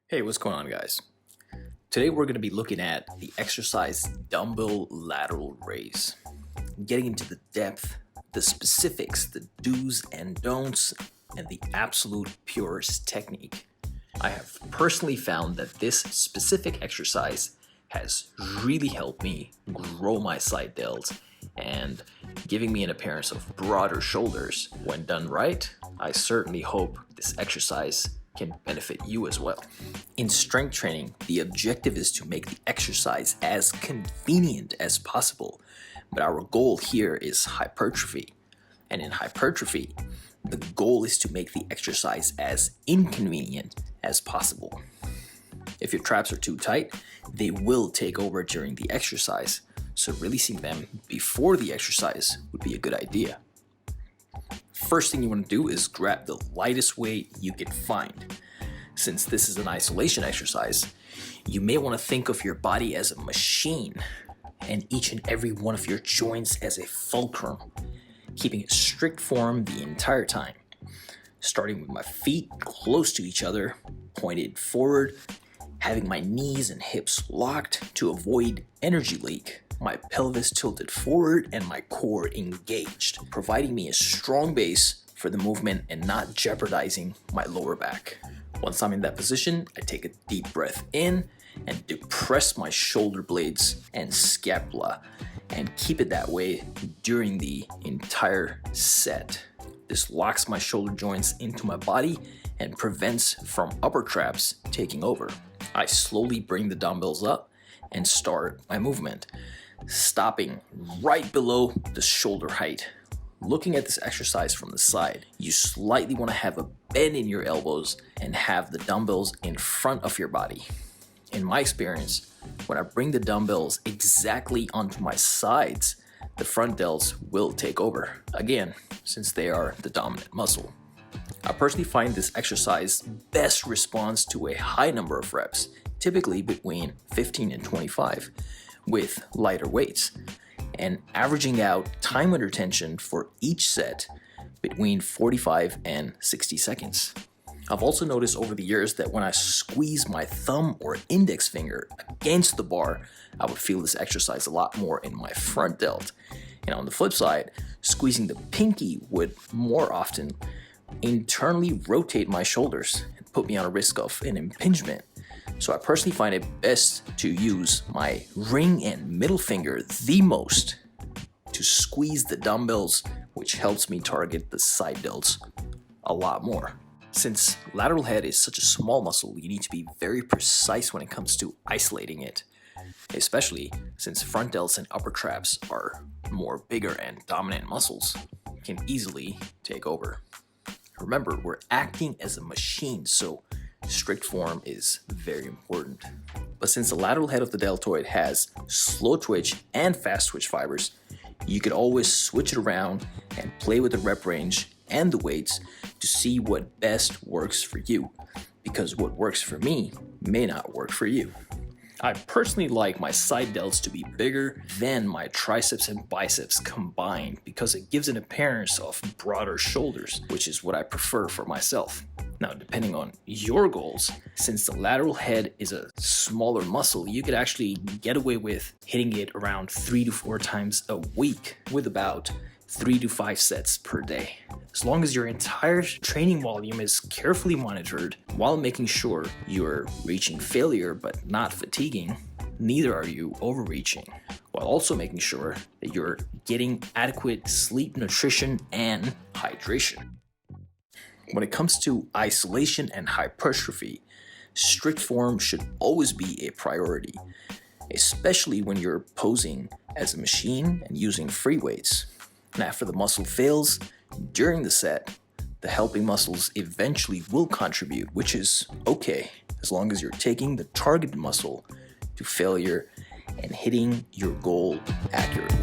Hey, what's going on, guys? Today we're going to be looking at the exercise dumbbell lateral raise, getting into the depth, the specifics, the do's and don'ts, and the absolute purest technique. I have personally found that this specific exercise has really helped me grow my side delts and giving me an appearance of broader shoulders. When done right, I certainly hope this exercise can benefit you as well. In strength training, the objective is to make the exercise as convenient as possible, but our goal here is hypertrophy. And in hypertrophy, the goal is to make the exercise as inconvenient as possible. If your traps are too tight, they will take over during the exercise, so releasing them before the exercise would be a good idea. First thing you want to do is grab the lightest weight you can find. Since this is an isolation exercise, you may want to think of your body as a machine and each and every one of your joints as a fulcrum, keeping a strict form the entire time. Starting with my feet close to each other, pointed forward, having my knees and hips locked to avoid energy leak, my pelvis tilted forward and my core engaged, providing me a strong base for the movement and not jeopardizing my lower back. Once I'm in that position, I take a deep breath in and depress my shoulder blades and scapula and keep it that way during the entire set. This locks my shoulder joints into my body and prevents from upper traps taking over. I slowly bring the dumbbells up and start my movement, stopping right below the shoulder height. Looking at this exercise from the side, you slightly want to have a bend in your elbows and have the dumbbells in front of your body. In my experience, when I bring the dumbbells exactly onto my sides, the front delts will take over, again, since they are the dominant muscle. I personally find this exercise best responds to a high number of reps, typically between 15 and 25, with lighter weights, and averaging out time under tension for each set between 45 and 60 seconds. I've also noticed over the years that when I squeeze my thumb or index finger against the bar, I would feel this exercise a lot more in my front delt. And on the flip side, squeezing the pinky would more often internally rotate my shoulders and put me on a risk of an impingement. So I personally find it best to use my ring and middle finger the most to squeeze the dumbbells, which helps me target the side delts a lot more. Since lateral head is such a small muscle, you need to be very precise when it comes to isolating it, especially since front delts and upper traps are more bigger and dominant muscles, can easily take over. Remember, we're acting as a machine, so strict form is very important. But since the lateral head of the deltoid has slow twitch and fast twitch fibers, you could always switch it around and play with the rep range and the weights to see what best works for you, because what works for me may not work for you. I personally like my side delts to be bigger than my triceps and biceps combined because it gives an appearance of broader shoulders, which is what I prefer for myself. Now, depending on your goals, since the lateral head is a smaller muscle, you could actually get away with hitting it around 3 to 4 times a week with about 3 to 5 sets per day. As long as your entire training volume is carefully monitored while making sure you're reaching failure but not fatiguing, neither are you overreaching, while also making sure that you're getting adequate sleep, nutrition, and hydration. When it comes to isolation and hypertrophy, strict form should always be a priority, especially when you're posing as a machine and using free weights. And after the muscle fails during the set, the helping muscles eventually will contribute, which is okay as long as you're taking the target muscle to failure and hitting your goal accurately.